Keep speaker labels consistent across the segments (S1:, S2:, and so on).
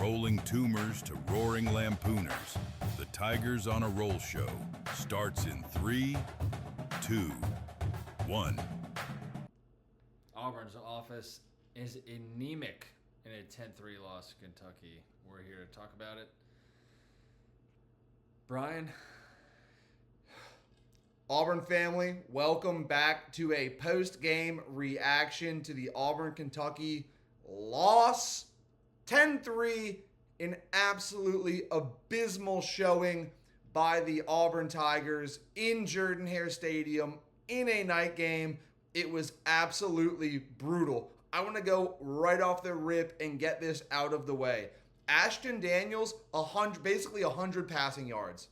S1: rolling tumors to roaring lampooners, the Tigers on a Roll show starts in 3, 2, 1.
S2: Auburn's office is anemic in a 10-3 loss to Kentucky. We're here to talk about it. Brian?
S3: Auburn family, welcome back to a post-game reaction to the Auburn-Kentucky loss. 10-3, an absolutely abysmal showing by the Auburn Tigers in Jordan-Hare Stadium in a night game. It was absolutely brutal. I want to go right off the rip and get this out of the way. Ashton Daniels, basically 100 passing yards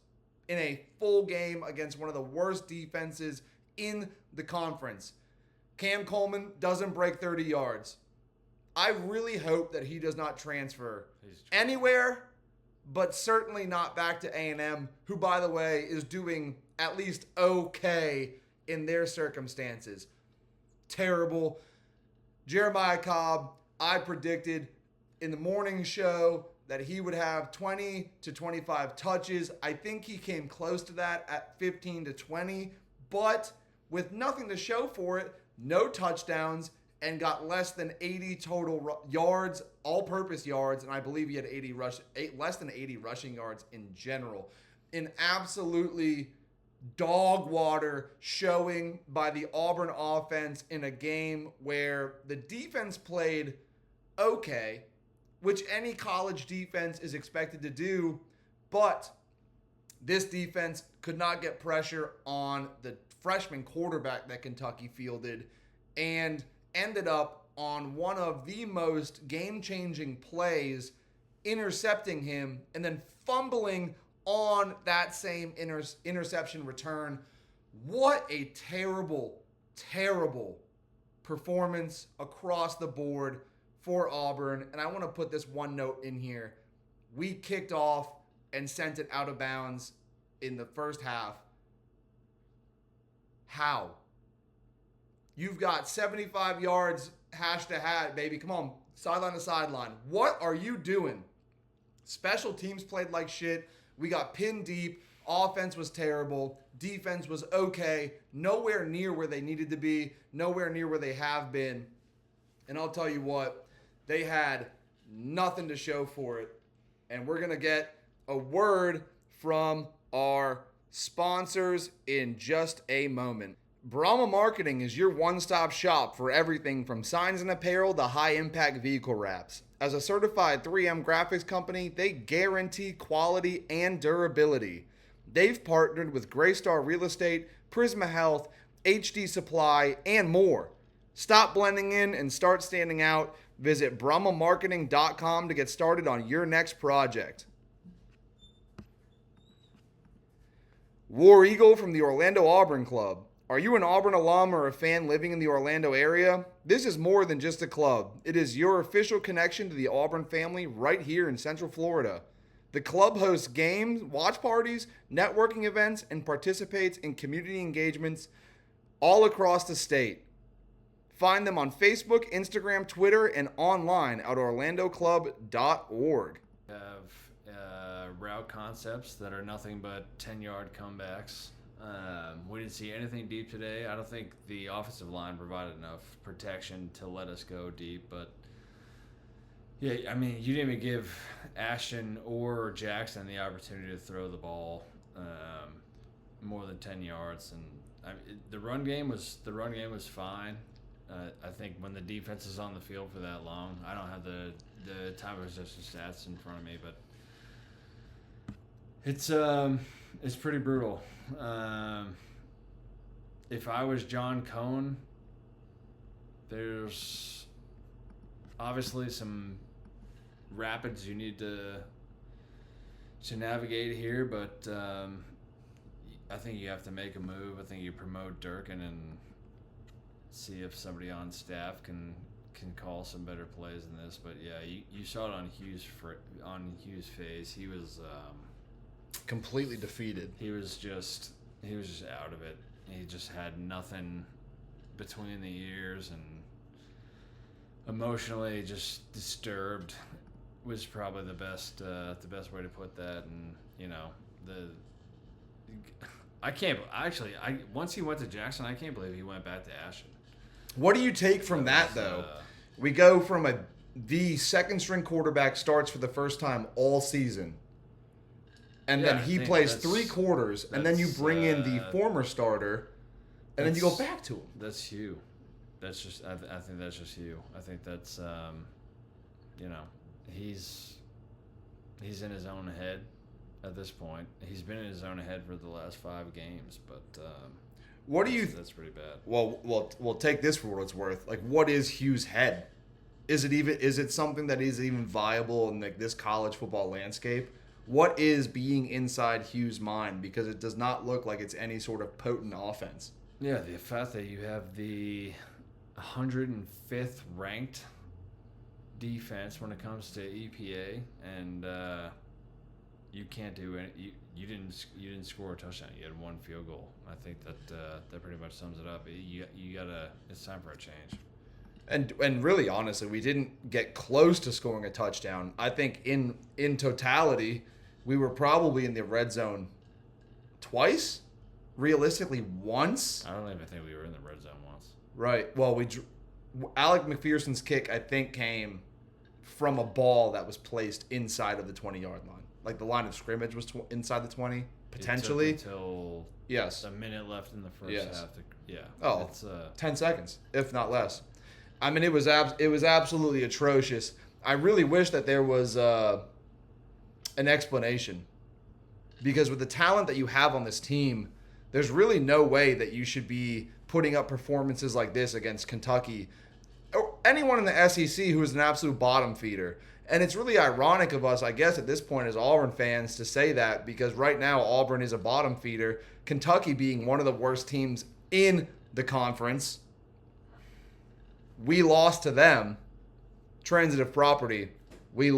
S3: in a full game against one of the worst defenses in the conference. Cam Coleman doesn't break 30 yards. I really hope that he does not transfer anywhere, but certainly not back to A&M, who, by the way, is doing at least okay in their circumstances. Terrible. Jeremiah Cobb, I predicted in the morning show that he would have 20 to 25 touches. I think he came close to that at 15 to 20, but with nothing to show for it, no touchdowns, and got less than 80 total yards, all-purpose yards, and I believe he had less than 80 rushing yards in general. An absolutely dog water showing by the Auburn offense in a game where the defense played okay, which any college defense is expected to do, but this defense could not get pressure on the freshman quarterback that Kentucky fielded and ended up on one of the most game-changing plays, intercepting him and then fumbling on that same interception return. What a terrible, terrible performance across the board for Auburn. And I want to put this one note in here. We kicked off and sent it out of bounds in the first half. How? You've got 75 yards hash to hat, baby. Come on, sideline to sideline. What are you doing? Special teams played like shit. We got pinned deep. Offense was terrible. Defense was okay. Nowhere near where they needed to be. Nowhere near where they have been. And I'll tell you what, they had nothing to show for it. And we're going to get a word from our sponsors in just a moment. Brahma Marketing is your one-stop shop for everything from signs and apparel to high-impact vehicle wraps. As a certified 3M graphics company, they guarantee quality and durability. They've partnered with Graystar Real Estate, Prisma Health, HD Supply, and more. Stop blending in and start standing out. Visit BrahmaMarketing.com to get started on your next project. War Eagle from the Orlando Auburn Club. Are you an Auburn alum or a fan living in the Orlando area? This is more than just a club. It is your official connection to the Auburn family right here in Central Florida. The club hosts games, watch parties, networking events, and participates in community engagements all across the state. Find them on Facebook, Instagram, Twitter, and online at orlandoclub.org.
S2: We have route concepts that are nothing but 10-yard comebacks. We didn't see anything deep today. I don't think the offensive line provided enough protection to let us go deep. But, yeah, I mean, you didn't even give Ashton or Jackson the opportunity to throw the ball more than 10 yards. And the run game was fine. I think when the defense is on the field for that long, I don't have the time possession stats in front of me, but it's pretty brutal. If I was John Cohn, there's obviously some rapids you need to navigate here, but I think you have to make a move. I think you promote Durkin and see if somebody on staff can call some better plays than this. But yeah, you saw it on Hugh's face. He was
S3: completely defeated.
S2: He was just out of it. He just had nothing between the ears and emotionally just disturbed was probably the best way to put that. And I can't actually. Once he went to Jackson, I can't believe he went back to Ashton.
S3: What do you take from that though? We go from the second string quarterback starts for the first time all season. And then he plays 3 quarters, and then you bring in the former starter, and then you go back to him.
S2: That's Hugh. That's just. I think that's just Hugh. I think that's. He's in his own head at this point. He's been in his own head for the last 5 games, but.
S3: What do you?
S2: That's pretty bad.
S3: Well, take this for what it's worth. Like, what is Hugh's head? Is it something that is even viable in like this college football landscape? What is being inside Hugh's mind? Because it does not look like it's any sort of potent offense.
S2: Yeah, the fact that you have the 105th ranked defense when it comes to EPA, and you can't do any. You didn't score a touchdown. You had 1 field goal. I think that pretty much sums it up. You gotta. It's time for a change.
S3: And really, honestly, we didn't get close to scoring a touchdown. I think in totality, we were probably in the red zone twice. Realistically, once.
S2: I don't even think we were in the red zone once.
S3: Right. Well, Alec McPherson's kick, I think, came from a ball that was placed inside of the 20-yard line. Like the line of scrimmage was inside the 20, potentially.
S2: It took until a minute left in the first half.
S3: It's 10 seconds, if not less. I mean, it was absolutely atrocious. I really wish that there was an explanation, because with the talent that you have on this team, there's really no way that you should be putting up performances like this against Kentucky or anyone in the SEC who is an absolute bottom feeder. And it's really ironic of us, I guess, at this point as Auburn fans to say that, because right now Auburn is a bottom feeder, Kentucky being one of the worst teams in the conference. We lost to them. Transitive property. We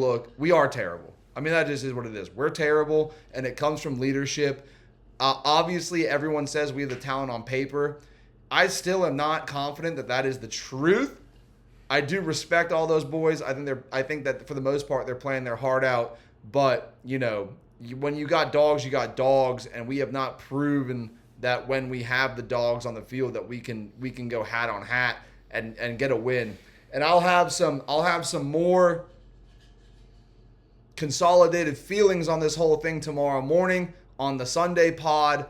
S3: are terrible. I mean, that just is what it is. We're terrible, and it comes from leadership. Obviously, everyone says we have the talent on paper. I still am not confident that that is the truth. I do respect all those boys. I think that for the most part they're playing their heart out. But when you got dogs, you got dogs, and we have not proven that when we have the dogs on the field that we can go hat on hat and get a win. And I'll have some more consolidated feelings on this whole thing tomorrow morning on the Sunday pod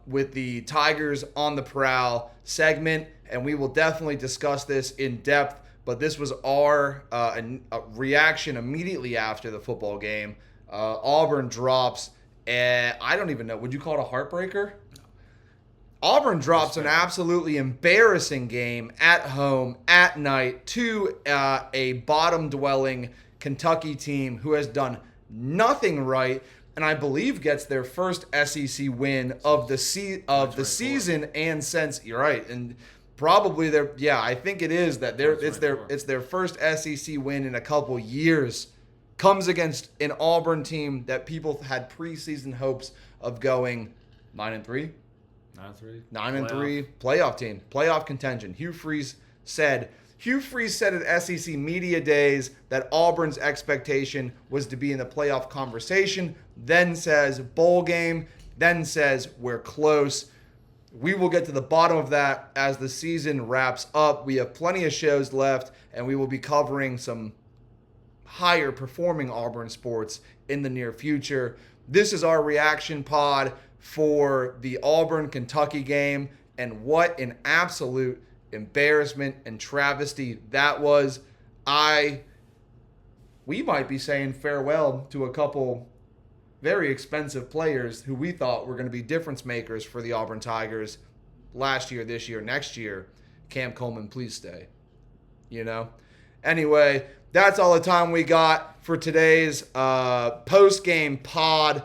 S3: with the Tigers on the Prowl segment, and we will definitely discuss this in depth. But this was our reaction immediately after the football game. Auburn drops, I don't even know. Would you call it a heartbreaker? Auburn drops an absolutely embarrassing game at home, at night, to a bottom-dwelling Kentucky team who has done nothing right, and I believe gets their first SEC win of the season and since. You're right, and probably I think it is that it's their first SEC win in a couple years. Comes against an Auburn team that people had preseason hopes of going 9-3. 9-3, playoff team, playoff contention. Hugh Freeze said at SEC Media Days that Auburn's expectation was to be in the playoff conversation, then says bowl game, then says we're close. We will get to the bottom of that as the season wraps up. We have plenty of shows left, and we will be covering some higher performing Auburn sports in the near future. This is our reaction pod for the Auburn-Kentucky game, and what an absolute embarrassment and travesty that was. We might be saying farewell to a couple very expensive players who we thought were going to be difference makers for the Auburn Tigers last year, this year, next year. Cam Coleman, please stay. Anyway, that's all the time we got for today's post-game pod.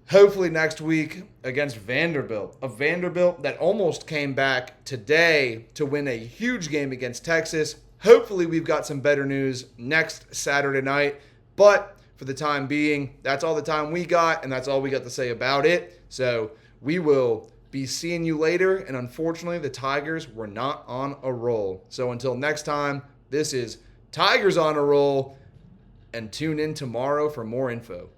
S3: Hopefully next week against Vanderbilt. A Vanderbilt that almost came back today to win a huge game against Texas. Hopefully we've got some better news next Saturday night. But for the time being, that's all the time we got, and that's all we got to say about it. So we will be seeing you later. And unfortunately, the Tigers were not on a roll. So until next time, this is Tigers on a Roll. and tune in tomorrow for more info.